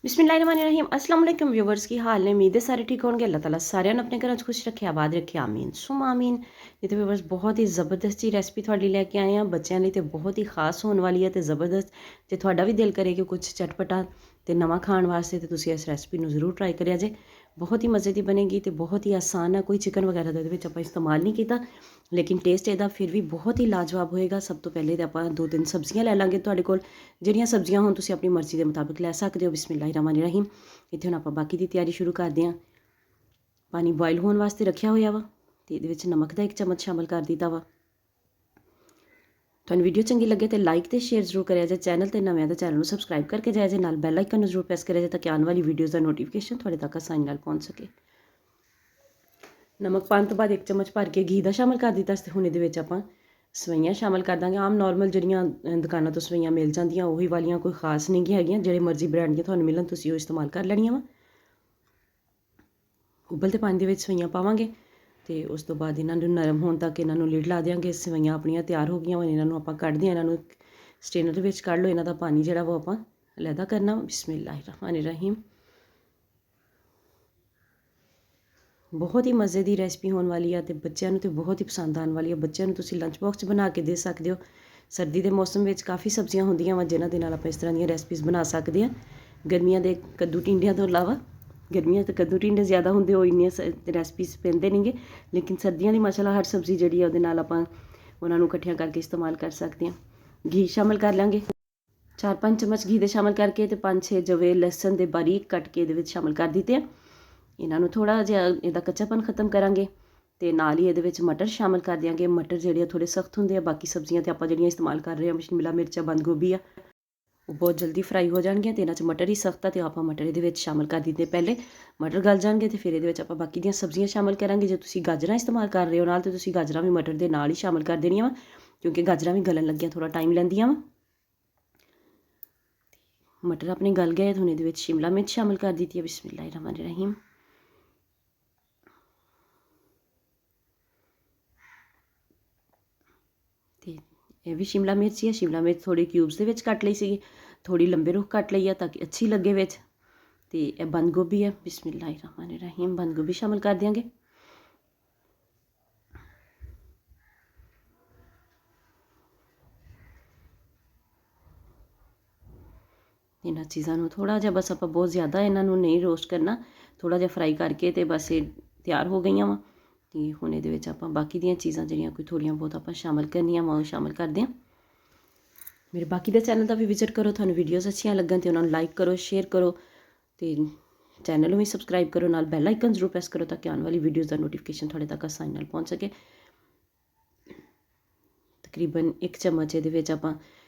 बिस्मिल्लाहिर्रहमानिर्रहीम अस्सलाम वालेकुम व्यूवर्स की हाल ने उम्मीद है सारे ठीक होंगे। अल्लाह ताला साਰਿਆਂ ਨੂੰ ਆਪਣੇ ਘਰਾਂ 'ਚ ਖੁਸ਼ ਰੱਖੇ ਆਬਾਦ ਰੱਖੇ ਆਮੀਨ ਸੁਮ ਆਮੀਨ। ਇਹ ਤੇ व्यूवर्स ਬਹੁਤ ਹੀ ਜ਼ਬਰਦਸਤ ਜੀ ਰੈਸਪੀ ਤੁਹਾਡੇ ਲੈ ਕੇ ਆਏ ਆ ਬੱਚਿਆਂ ਲਈ ਤੇ ਬਹੁਤ ਹੀ ਖਾਸ ਹੋਣ ਵਾਲੀ ਹੈ ਤੇ ਜ਼ਬਰਦਸਤ। ਜੇ ਤੁਹਾਡਾ ਵੀ ਦਿਲ ਕਰੇ ਕਿ ਕੁਝ ਚਟਪਟਾ ਤੇ ਨਵਾਂ ਖਾਣ ਵਾਸਤੇ ਤੇ ਤੁਸੀਂ ਇਸ ਰੈਸਪੀ ਨੂੰ ਜ਼ਰੂਰ ਟਰਾਈ ਕਰਿਆ ਜੇ। ਬਹੁਤ ਹੀ ਮਜ਼ੇ ਦੀ ਬਣੇਗੀ ਤੇ ਬਹੁਤ ਹੀ ਆਸਾਨ ਹੈ। ਕੋਈ ਚਿਕਨ ਵਗੈਰਾ ਦਾ ਇਹਦੇ ਵਿੱਚ ਆਪਾਂ ਇਸਤੇਮਾਲ ਨਹੀਂ ਕੀਤਾ ਲੇਕਿਨ ਟੇਸਟ ਇਹਦਾ ਫਿਰ ਵੀ ਬਹੁਤ ਹੀ ਲਾਜਵਾਬ ਹੋਏਗਾ। ਸਭ ਤੋਂ ਪਹਿਲੇ ਤਾਂ ਆਪਾਂ 2-3 ਸਬਜ਼ੀਆਂ ਲੈ ਲਾਂਗੇ ਤੁਹਾਡੇ ਕੋਲ, ਜਿਹੜੀਆਂ ਸਬਜ਼ੀਆਂ ਹੁਣ ਤੁਸੀਂ ਆਪਣੀ ਮਰਜ਼ੀ ਦੇ ਮੁਤਾਬਿਕ ਲੈ ਸਕਦੇ ਹੋ। ਬਿਸਮਿल्लाहिर्रहमानिर्रहीम। ਇੱਥੇ ਹੁਣ ਆਪਾਂ ਬਾਕੀ ਦੀ ਤਿਆਰੀ ਸ਼ੁਰੂ ਕਰਦੇ ਹਾਂ। ਪਾਣੀ ਬੋਇਲ ਹੋਣ ਵਾਸਤੇ ਰੱਖਿਆ ਹੋਇਆ ਵਾ ਤੇ ਇਹਦੇ ਵਿੱਚ ਨਮਕ ਦਾ 1 ਚਮਚ ਸ਼ਾਮਲ ਕਰ ਦਿੱਤਾ ਵਾ। ਤੁਹਾਨੂੰ ਵੀਡੀਓ ਚੰਗੀ ਲੱਗੇ ਤੇ ਲਾਈਕ ਤੇ ਸ਼ੇਅਰ ਜ਼ਰੂਰ ਕਰਿਆ ਜੇ। ਚੈਨਲ ਤੇ ਨਵੇਂ ਤਾਂ ਚੈਨਲ ਨੂੰ ਸਬਸਕ੍ਰਾਈਬ ਕਰਕੇ ਜਾਇਆ ਜੇ, ਨਾਲ ਬੈਲ ਆਈਕਨ ਨੂੰ ਜ਼ਰੂਰ ਪ੍ਰੈਸ ਕਰਿਆ ਜੇ ਤਾਂ ਕਿ ਆਉਣ ਵਾਲੀ ਵੀਡੀਓਜ਼ ਦਾ ਨੋਟੀਫਿਕੇਸ਼ਨ ਤੁਹਾਡੇ ਤੱਕ ਆਸਾਨੀ ਨਾਲ ਪਹੁੰਚ ਸਕੇ। ਨਮਕ ਪਾਉਣ ਤੋਂ ਬਾਅਦ 1 ਚਮਚ ਭਰ ਕੇ ਘੀ ਦਾ ਸ਼ਾਮਲ ਕਰ ਦਿੱਤਾ ਤੇ ਹੁਣ ਇਹਦੇ ਵਿੱਚ ਆਪਾਂ ਸਵਈਆਂ ਸ਼ਾਮਲ ਕਰ ਦਾਂਗੇ। ਆਮ ਨੋਰਮਲ ਜਿਹੜੀਆਂ ਦੁਕਾਨਾਂ ਤੋਂ ਸਵਈਆਂ ਮਿਲ ਜਾਂਦੀਆਂ ਉਹੀ ਵਾਲੀਆਂ, ਕੋਈ ਖਾਸ ਨਹੀਂ ਗੀ ਹੈਗੀਆਂ। ਜਿਹੜੇ ਮਰਜ਼ੀ ਬ੍ਰਾਂਡ ਦੀਆਂ ਤੁਹਾਨੂੰ ਮਿਲਣ ਤੁਸੀਂ ਉਹ ਇਸਤੇਮਾਲ ਕਰ ਲੈਣੀਆਂ ਵਾ। ਉਬਲਦੇ ਪਾਣੀ ਦੇ ਵਿੱਚ ਸਵਈਆਂ ਪਾਵਾਂਗੇ ਤੇ ਉਸ ਤੋਂ ਬਾਅਦ ਇਹਨਾਂ ਨੂੰ ਨਰਮ ਹੋਣ ਤੱਕ ਇਹਨਾਂ ਨੂੰ ਲਿਡ ਲਾ ਦਿਆਂਗੇ। ਸਵਈਆਂ ਆਪਣੀਆਂ ਤਿਆਰ ਹੋ ਗਈਆਂ ਹੁਣ ਇਹਨਾਂ ਨੂੰ ਆਪਾਂ ਕੱਢਦੇ ਹਾਂ। ਇਹਨਾਂ ਨੂੰ ਸਟੇਨਰ ਦੇ ਵਿੱਚ ਕੱਢ ਲਓ। ਇਹਨਾਂ ਦਾ ਪਾਣੀ ਜਿਹੜਾ ਉਹ ਆਪਾਂ ਅਲੱਗਾ ਕਰਨਾ। ਬਿਸਮਿल्लाहिर्रहमानिर्रहीम। ਬਹੁਤ ਹੀ ਮਜ਼ੇ ਦੀ ਰੈਸਪੀ ਹੋਣ ਵਾਲੀ ਆ ਤੇ ਬੱਚਿਆਂ ਨੂੰ ਤੇ ਬਹੁਤ ਹੀ ਪਸੰਦ ਆਉਣ ਵਾਲੀ ਆ। ਬੱਚਿਆਂ ਨੂੰ ਤੁਸੀਂ ਲੰਚ ਬਾਕਸ 'ਚ ਬਣਾ ਕੇ ਦੇ ਸਕਦੇ ਹੋ। ਸਰਦੀ ਦੇ ਮੌਸਮ ਵਿੱਚ ਕਾਫੀ ਸਬਜ਼ੀਆਂ ਹੁੰਦੀਆਂ ਵਾ ਜਿਨ੍ਹਾਂ ਦੇ ਨਾਲ ਆਪਾਂ ਇਸ ਤਰ੍ਹਾਂ ਦੀਆਂ ਰੈਸਪੀਜ਼ ਬਣਾ ਸਕਦੇ ਹਾਂ। ਗਰਮੀਆਂ ਦੇ ਕੱਦੂ ਟਿੰਡਿਆਂ ਤੋਂ ਇਲਾਵਾ, ਗਰਮੀਆਂ 'ਚ ਕੱਦੂ ਟਿੰਡੇ ਜ਼ਿਆਦਾ ਹੁੰਦੇ, ਉਹ ਇੰਨੀਆਂ ਰੈਸਪੀਜ਼ ਪੈਂਦੇ ਨਹੀਂਗੇ, ਲੇਕਿਨ ਸਰਦੀਆਂ ਦੀ ਮਾਸ਼ਾਅੱਲਾ ਹਰ ਸਬਜ਼ੀ ਜਿਹੜੀ ਆ ਉਹਦੇ ਨਾਲ ਆਪਾਂ ਉਹਨਾਂ ਨੂੰ ਇਕੱਠੀਆਂ ਕਰਕੇ ਇਸਤੇਮਾਲ ਕਰ ਸਕਦੇ ਹਾਂ। ਘੀ ਸ਼ਾਮਲ ਕਰ ਲਾਂਗੇ 4-5 ਚਮਚ ਘੀ ਦੇ ਸ਼ਾਮਲ ਕਰਕੇ ਤੇ 5-6 ਜਵੇ ਲਸਣ ਦੇ ਬਾਰੀਕ ਕੱਟ ਕੇ ਇਹਦੇ ਵਿੱਚ ਸ਼ਾਮਲ ਕਰ ਦਿੱਤੇ ਆ। ਇਹਨਾਂ ਨੂੰ ਥੋੜ੍ਹਾ ਜਿਹਾ ਇਹਦਾ ਕੱਚਾਪਨ ਖਤਮ ਕਰਾਂਗੇ ਤੇ ਨਾਲ ਹੀ ਇਹਦੇ ਵਿੱਚ ਮਟਰ ਸ਼ਾਮਲ ਕਰ ਦਿਆਂਗੇ। ਮਟਰ ਜਿਹੜੇ ਥੋੜ੍ਹੇ ਸਖਤ ਹੁੰਦੇ ਆ। ਬਾਕੀ ਸਬਜ਼ੀਆਂ ਤੇ ਆਪਾਂ ਜਿਹੜੀਆਂ ਇਸਤੇਮਾਲ ਕਰ ਰਹੇ ਹਾਂ ਸ਼ਿਮਲਾ ਮਿਰਚ, ਬੰਦ ਗੋਭੀ ਆ, ਉਹ ਬਹੁਤ ਜਲਦੀ ਫਰਾਈ ਹੋ ਜਾਣਗੀਆਂ ਤੇ ਇਹਨਾਂ 'ਚ ਮਟਰ ਹੀ ਸਖਤ ਆ ਤੇ ਆਪਾਂ ਮਟਰ ਇਹਦੇ ਵਿੱਚ ਸ਼ਾਮਲ ਕਰ ਦਿੱਤੇ। ਪਹਿਲੇ ਮਟਰ ਗਲ ਜਾਣਗੇ ਤੇ ਫਿਰ ਇਹਦੇ ਵਿੱਚ ਆਪਾਂ ਬਾਕੀ ਦੀਆਂ ਸਬਜ਼ੀਆਂ ਸ਼ਾਮਲ ਕਰਾਂਗੇ। ਜੇ ਤੁਸੀਂ ਗਾਜਰਾਂ ਇਸਤੇਮਾਲ ਕਰ ਰਹੇ ਹੋ ਨਾਲ, ਤੇ ਤੁਸੀਂ ਗਾਜਰਾਂ ਵੀ ਮਟਰ ਦੇ ਨਾਲ ਹੀ ਸ਼ਾਮਲ ਕਰ ਦੇਣੀਆਂ ਵਾ, ਕਿਉਂਕਿ ਗਾਜਰਾਂ ਵੀ ਗਲਣ ਲੱਗੀਆਂ ਥੋੜ੍ਹਾ ਟਾਈਮ ਲੈਂਦੀਆਂ ਵਾ। ਮਟਰ ਆਪਣੇ ਗਲ ਗਏ, ਹੁਣ ਇਹਦੇ ਵਿੱਚ ਸ਼ਿਮਲਾ ਮਿਰਚ ਸ਼ਾਮਲ ਕਰ ਦਿੱਤੀ ਹੈ। ਬਿਸਮਿल्लाहिर्रहमानिर्रहीम। ਤੇ ਇਹ ਵੀ ਸ਼ਿਮਲਾ ਮਿਰਚ ਹੀ ਹੈ। ਸ਼ਿਮਲਾ ਮਿਰਚ ਥੋੜੀ ਕਿਊਬਸ ਦੇ ਵਿੱਚ ਕੱਟ ਲਈ ਸੀਗੀ, ਥੋੜੀ ਲੰਬੇ ਰੁੱਖ ਕੱਟ ਲਈ ਆ ਤਾਂ ਕਿ ਅੱਛੀ ਲੱਗੇ ਵਿੱਚ। ਤੇ ਇਹ ਬੰਦ ਗੋਭੀ ਹੈ। ਬਿਸਮਿल्लाहिर्रहमानिर्रहीम। ਬੰਦ ਗੋਭੀ ਸ਼ਾਮਲ ਕਰ ਦਿਆਂਗੇ। ਇਹਨਾਂ ਚੀਜ਼ਾਂ ਨੂੰ ਥੋੜਾ ਜਿਹਾ ਬਸ ਆਪਾਂ ਬਹੁਤ ਜ਼ਿਆਦਾ ਇਹਨਾਂ ਨੂੰ ਨਹੀਂ ਰੋਸਟ ਕਰਨਾ, ਥੋੜਾ ਜਿਹਾ ਫਰਾਈ ਕਰਕੇ ਤੇ ਬਸ ਇਹ ਤਿਆਰ ਹੋ ਗਈਆਂ ਵਾ। ਤੇ ਹੁਣ ਇਹਦੇ ਵਿੱਚ ਆਪਾਂ ਬਾਕੀ ਦੀਆਂ ਚੀਜ਼ਾਂ ਜਿਹੜੀਆਂ ਕੋਈ ਥੋੜੀਆਂ ਬਹੁਤ ਆਪਾਂ ਸ਼ਾਮਲ ਕਰਨੀਆਂ ਵਾ ਉਹ ਸ਼ਾਮਲ ਕਰਦੇ ਹਾਂ। ਮੇਰੇ ਬਾਕੀ ਦੇ ਚੈਨਲ ਦਾ ਵੀ ਵਿਜ਼ਿਟ ਕਰੋ। ਤੁਹਾਨੂੰ ਵੀਡੀਓਜ਼ ਅੱਛੀਆਂ ਲੱਗਣ ਤੇ ਉਹਨਾਂ ਨੂੰ ਲਾਈਕ ਕਰੋ, ਸ਼ੇਅਰ ਕਰੋ ਤੇ ਚੈਨਲ ਨੂੰ ਵੀ ਸਬਸਕ੍ਰਾਈਬ ਕਰੋ, ਨਾਲ ਬੈਲ ਆਈਕਨ ਜ਼ਰੂਰ ਪ੍ਰੈਸ ਕਰੋ ਤਾਂ ਕਿ ਆਉਣ ਵਾਲੀ ਵੀਡੀਓਜ਼ ਦਾ ਨੋਟੀਫਿਕੇਸ਼ਨ ਤੁਹਾਡੇ ਤੱਕ ਆਸਾਨੀ ਨਾਲ ਪਹੁੰਚ ਸਕੇ। ਤਕਰੀਬਨ 1 ਚਮਚ ਇਹਦੇ ਵਿੱਚ ਆਪਾਂ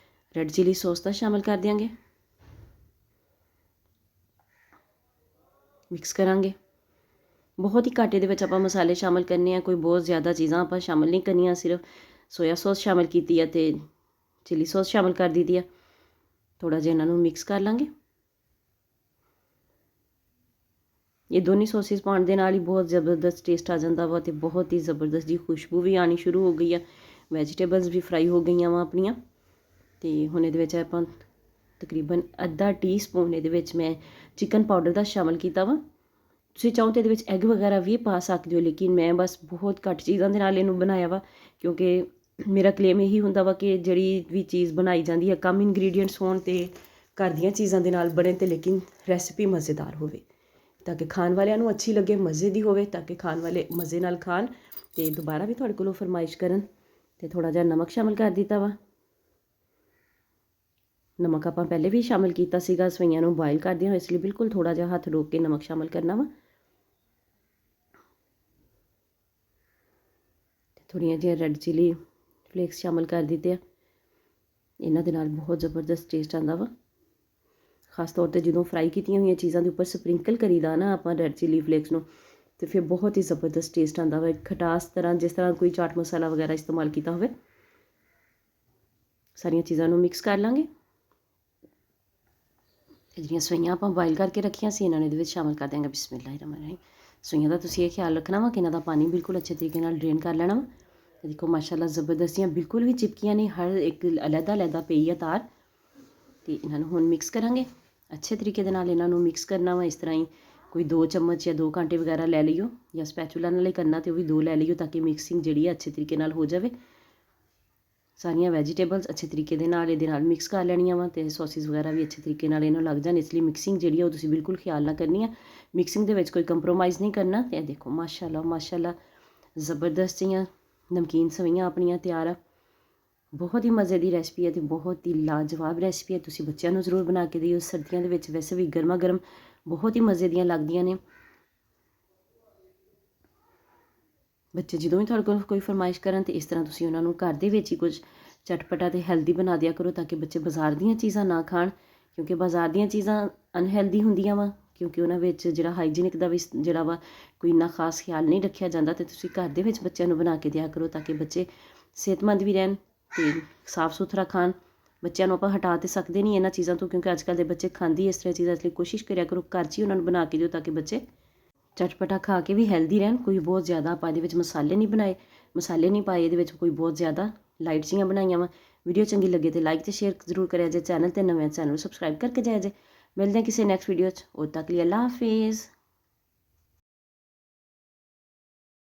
ਰੈੱਡ ਚਿਲੀ ਸੌਸ ਦਾ ਸ਼ਾਮਲ ਕਰ ਦਿਆਂਗੇ। ਮਿਕਸ ਕਰਾਂਗੇ। ਬਹੁਤ ਹੀ ਘੱਟ ਇਹਦੇ ਵਿੱਚ ਆਪਾਂ ਮਸਾਲੇ ਸ਼ਾਮਲ ਕਰਨੇ ਆ, ਕੋਈ ਬਹੁਤ ਜ਼ਿਆਦਾ ਚੀਜ਼ਾਂ ਆਪਾਂ ਸ਼ਾਮਲ ਨਹੀਂ ਕਰਨੀਆਂ। ਸਿਰਫ ਸੋਇਆ ਸੌਸ ਸ਼ਾਮਲ ਕੀਤੀ ਹੈ ਤੇ ਚਿਲੀ ਸੌਸ ਸ਼ਾਮਲ ਕਰ ਦਿੱਤੀ ਆ। ਥੋੜਾ ਜਿਹਾ ਇਹਨਾਂ ਨੂੰ ਮਿਕਸ ਕਰ ਲਾਂਗੇ। ਇਹ ਦੋਨੀ ਸੌਸਿਸ ਪਾਉਣ ਦੇ ਨਾਲ ਹੀ ਬਹੁਤ ਜ਼ਬਰਦਸਤ ਟੇਸਟ ਆ ਜਾਂਦਾ ਵਾ ਤੇ ਬਹੁਤ ਹੀ ਜ਼ਬਰਦਸਤ ਜੀ ਖੁਸ਼ਬੂ ਵੀ ਆਉਣੀ ਸ਼ੁਰੂ ਹੋ ਗਈ ਆ। ਵੈਜੀਟੇਬਲਸ ਵੀ ਫਰਾਈ ਹੋ ਗਈਆਂ ਵਾ ਆਪਣੀਆਂ। ਤੇ ਹੁਣ ਇਹਦੇ ਵਿੱਚ ਆਪਾਂ ਤਕਰੀਬਨ ਅੱਧਾ ਟੀਸਪੂਨ ਇਹਦੇ ਵਿੱਚ ਮੈਂ ਚਿਕਨ ਪਾਊਡਰ ਦਾ ਸ਼ਾਮਲ ਕੀਤਾ ਵਾ। ਤੁਸੀਂ ਚਾਹੋ ਤਾਂ ਇਹਦੇ ਵਿੱਚ ਐਗ ਵਗੈਰਾ ਵੀ ਪਾ ਸਕਦੇ ਹੋ, ਲੇਕਿਨ ਮੈਂ ਬਸ ਬਹੁਤ ਘੱਟ ਚੀਜ਼ਾਂ ਦੇ ਨਾਲ ਇਹਨੂੰ ਬਣਾਇਆ ਵਾ, ਕਿਉਂਕਿ ਮੇਰਾ ਕਲੇਮ ਇਹੀ ਹੁੰਦਾ ਵਾ ਕਿ ਜਿਹੜੀ ਵੀ ਚੀਜ਼ ਬਣਾਈ ਜਾਂਦੀ ਹੈ ਕਮ ਇੰਗਰੀਡੀਐਂਟਸ ਹੋਣ ਤੇ ਘਰ ਦੀਆਂ ਚੀਜ਼ਾਂ ਦੇ ਨਾਲ ਬਣੇ ਤੇ ਲੇਕਿਨ ਰੈਸਪੀ ਮਜ਼ੇਦਾਰ ਹੋਵੇ ਤਾਂ ਕਿ ਖਾਣ ਵਾਲਿਆਂ ਨੂੰ ਅੱਛੀ ਲੱਗੇ, ਮਜ਼ੇ ਦੀ ਹੋਵੇ ਤਾਂ ਕਿ ਖਾਣ ਵਾਲੇ ਮਜ਼ੇ ਨਾਲ ਖਾਣ ਤੇ ਦੁਬਾਰਾ ਵੀ ਤੁਹਾਡੇ ਕੋਲੋਂ ਫਰਮਾਇਸ਼ ਕਰਨ। ਤੇ ਥੋੜਾ ਜਿਹਾ ਨਮਕ ਸ਼ਾਮਲ ਕਰ ਦਿੱਤਾ ਵਾ। ਨਮਕ ਆਪਾਂ ਪਹਿਲੇ ਵੀ ਸ਼ਾਮਲ ਕੀਤਾ ਸੀਗਾ ਸਵਈਆਂ ਨੂੰ ਬੋਇਲ ਕਰਦਿਆਂ ਹੋਏ, ਇਸ ਲਈ ਬਿਲਕੁਲ ਥੋੜਾ ਜਿਹਾ ਹੱਥ ਰੋਕ ਕੇ ਨਮਕ ਸ਼ਾਮਲ ਕਰਨਾ ਵਾ। ਥੋੜ੍ਹੀਆਂ ਜਿਹੀਆਂ ਰੈੱਡ ਚਿਲੀ ਫਲੇਕਸ ਸ਼ਾਮਲ ਕਰ ਦਿੱਤੇ ਆ। ਇਹਨਾਂ ਦੇ ਨਾਲ ਬਹੁਤ ਜ਼ਬਰਦਸਤ ਟੇਸਟ ਆਉਂਦਾ ਵਾ। ਖਾਸ ਤੌਰ 'ਤੇ ਜਦੋਂ ਫਰਾਈ ਕੀਤੀਆਂ ਹੋਈਆਂ ਚੀਜ਼ਾਂ ਦੇ ਉੱਪਰ ਸਪਰਿੰਕਲ ਕਰੀਦਾ ਨਾ ਆਪਾਂ ਰੈੱਡ ਚਿਲੀ ਫਲੇਕਸ ਨੂੰ, ਤੇ ਫਿਰ ਬਹੁਤ ਹੀ ਜ਼ਬਰਦਸਤ ਟੇਸਟ ਆਉਂਦਾ ਵਾ। ਖਟਾਸ ਤਰ੍ਹਾਂ, ਜਿਸ ਤਰ੍ਹਾਂ ਕੋਈ ਚਾਟ ਮਸਾਲਾ ਵਗੈਰਾ ਇਸਤੇਮਾਲ ਕੀਤਾ ਹੋਵੇ। ਸਾਰੀਆਂ ਚੀਜ਼ਾਂ ਨੂੰ ਮਿਕਸ ਕਰ ਲਾਂਗੇ। ਜਿਹੜੀਆਂ ਸਵਈਆਂ ਆਪਾਂ ਬੋਇਲ ਕਰਕੇ ਰੱਖੀਆਂ ਸੀ ਇਹਨਾਂ ਨੂੰ ਇਹਦੇ ਵਿੱਚ ਸ਼ਾਮਲ ਕਰ ਦਿਆਂਗੇ। ਬਿਸਮਿल्लाहिर्रहमानिर्रहीम। ਸਵਈਆਂ ਦਾ ਤੁਸੀਂ ਇਹ ਖਿਆਲ ਰੱਖਣਾ ਵਾ ਕਿ ਇਹਨਾਂ ਦਾ ਪਾਣੀ ਬਿਲਕੁਲ ਅੱਛੇ ਤਰੀਕੇ ਨਾਲ ਡਰੇਨ ਕਰ ਲੈਣਾ ਵਾ। ਤੇ ਦੇਖੋ ਮਾਸ਼ਾਅੱਲਾ ਜ਼ਬਰਦਸਤੀਆਂ ਬਿਲਕੁਲ ਵੀ ਚਿਪਕੀਆਂ ਨਹੀਂ, ਹਰ ਇੱਕ ਅਲੱਗਾ ਅਲੱਗਾ ਪਈ ਆ ਤਾਰ। ਤੇ ਇਹਨਾਂ ਨੂੰ ਹੁਣ ਮਿਕਸ ਕਰਾਂਗੇ ਅੱਛੇ ਤਰੀਕੇ ਦੇ ਨਾਲ ਇਹਨਾਂ ਨੂੰ ਮਿਕਸ ਕਰਨਾ ਵਾ। ਇਸ ਤਰ੍ਹਾਂ ਹੀ ਕੋਈ 2 ਚਮਚ ਜਾਂ 2 ਕਾਂਟੇ ਵਗੈਰਾ ਲੈ ਲਈਓ, ਜਾਂ ਸਪੈਚੂਲਾ ਨਾਲ ਹੀ ਕਰਨਾ ਤੇ ਉਹ ਵੀ 2 ਲੈ ਲਈਓ, ਤਾਂ ਕਿ ਮਿਕਸਿੰਗ ਜਿਹੜੀ ਹੈ ਅੱਛੇ ਤਰੀਕੇ ਨਾਲ ਹੋ ਜਾਵੇ। ਸਾਰੀਆਂ ਵੈਜੀਟੇਬਲਸ ਅੱਛੇ ਤਰੀਕੇ ਦੇ ਨਾਲ ਇਹਦੇ ਨਾਲ ਮਿਕਸ ਕਰ ਲੈਣੀਆਂ ਵਾ, ਅਤੇ ਸੌਸਿਸ ਵਗੈਰਾ ਵੀ ਅੱਛੇ ਤਰੀਕੇ ਨਾਲ ਇਹਨੂੰ ਲੱਗ ਜਾਣ। ਇਸ ਲਈ ਮਿਕਸਿੰਗ ਜਿਹੜੀ ਆ ਉਹ ਤੁਸੀਂ ਬਿਲਕੁਲ ਖਿਆਲ ਨਾਲ ਕਰਨੀ ਆ। ਮਿਕਸਿੰਗ ਦੇ ਵਿੱਚ ਕੋਈ ਕੰਪਰੋਮਾਈਜ਼ ਨਹੀਂ ਕਰਨਾ। ਅਤੇ ਇਹ ਦੇਖੋ ਮਾਸ਼ਾਅੱਲਾ ਮਾਸ਼ਾਅੱਲਾ ਜ਼ਬਰਦਸਤ ਜਿਹੀਆਂ ਨਮਕੀਨ ਸਵਈਆਂ ਆਪਣੀਆਂ ਤਿਆਰ ਆ। ਬਹੁਤ ਹੀ ਮਜ਼ੇ ਦੀ ਰੈਸਪੀ ਹੈ ਅਤੇ ਬਹੁਤ ਹੀ ਲਾਜਵਾਬ ਰੈਸਪੀ ਹੈ। ਤੁਸੀਂ ਬੱਚਿਆਂ ਨੂੰ ਜ਼ਰੂਰ ਬਣਾ ਕੇ ਦਿਓ। ਸਰਦੀਆਂ ਦੇ ਵਿੱਚ ਵੈਸੇ ਵੀ ਗਰਮਾ ਗਰਮ ਬਹੁਤ ਹੀ ਮਜ਼ੇ ਦੀਆਂ ਲੱਗਦੀਆਂ ਨੇ। ਬੱਚੇ ਜਦੋਂ ਵੀ ਤੁਹਾਡੇ ਕੋਲ ਕੋਈ ਫਰਮਾਇਸ਼ ਕਰਨ ਤਾਂ ਇਸ ਤਰ੍ਹਾਂ ਤੁਸੀਂ ਉਹਨਾਂ ਨੂੰ ਘਰ ਦੇ ਵਿੱਚ ਹੀ ਕੁਝ ਚਟਪਟਾ ਅਤੇ ਹੈਲਦੀ ਬਣਾ ਦਿਆ ਕਰੋ, ਤਾਂ ਕਿ ਬੱਚੇ ਬਾਜ਼ਾਰ ਦੀਆਂ ਚੀਜ਼ਾਂ ਨਾ ਖਾਣ, ਕਿਉਂਕਿ ਬਾਜ਼ਾਰ ਦੀਆਂ ਚੀਜ਼ਾਂ ਅਨਹੈਲਦੀ ਹੁੰਦੀਆਂ ਵਾ, ਕਿਉਂਕਿ ਉਹਨਾਂ ਵਿੱਚ ਜਿਹੜਾ ਹਾਈਜੀਨਿਕ ਦਾ ਵੀ ਜਿਹੜਾ ਵਾ ਕੋਈ ਇੰਨਾ ਖਾਸ ਖਿਆਲ ਨਹੀਂ ਰੱਖਿਆ ਜਾਂਦਾ। ਅਤੇ ਤੁਸੀਂ ਘਰ ਦੇ ਵਿੱਚ ਬੱਚਿਆਂ ਨੂੰ ਬਣਾ ਕੇ ਦਿਆ ਕਰੋ, ਤਾਂ ਕਿ ਬੱਚੇ ਸਿਹਤਮੰਦ ਵੀ ਰਹਿਣ ਅਤੇ ਸਾਫ਼ ਸੁਥਰਾ ਖਾਣ। ਬੱਚਿਆਂ ਨੂੰ ਆਪਾਂ ਹਟਾ ਤਾਂ ਸਕਦੇ ਨਹੀਂ ਇਹਨਾਂ ਚੀਜ਼ਾਂ ਤੋਂ, ਕਿਉਂਕਿ ਅੱਜ ਕੱਲ੍ਹ ਦੇ ਬੱਚੇ ਖਾਂਦੇ ਇਸ ਤਰ੍ਹਾਂ ਚੀਜ਼ਾਂ। ਇਸ ਲਈ ਕੋਸ਼ਿਸ਼ ਕਰਿਆ ਕਰੋ ਘਰ 'ਚ ਹੀ ਉਹਨਾਂ ਨੂੰ ਬਣਾ ਕੇ ਦਿਓ, ਤਾਂ ਕਿ ਬੱਚੇ ਚਟਪਟਾ ਖਾ ਕੇ ਵੀ ਹੈਲਦੀ ਰਹਿਣ। ਕੋਈ ਬਹੁਤ ਜ਼ਿਆਦਾ ਆਪਾਂ ਇਹਦੇ ਵਿੱਚ ਮਸਾਲੇ ਨਹੀਂ ਪਾਏ ਇਹਦੇ ਵਿੱਚ, ਕੋਈ ਬਹੁਤ ਜ਼ਿਆਦਾ ਲਾਈਟ ਜਿਹੀਆਂ ਬਣਾਈਆਂ ਵਾ। ਵੀਡੀਓ ਚੰਗੀ ਲੱਗੇ ਤੇ ਲਾਈਕ ਤੇ ਸ਼ੇਅਰ ਜ਼ਰੂਰ ਕਰਿਆ ਜੇ। ਚੈਨਲ ਤੇ ਨਵੇਂ ਚੈਨਲ ਨੂੰ ਸਬਸਕ੍ਰਾਈਬ ਕਰਕੇ ਜਾਇਆ ਜੇ। ਮਿਲਦੇ ਹਾਂ ਕਿਸੇ ਨੈਕਸਟ ਵੀਡੀਓ 'ਚ। ਉਦੋਂ ਤੱਕ ਲਈ ਅੱਲਾ ਹਾਫਿਜ਼।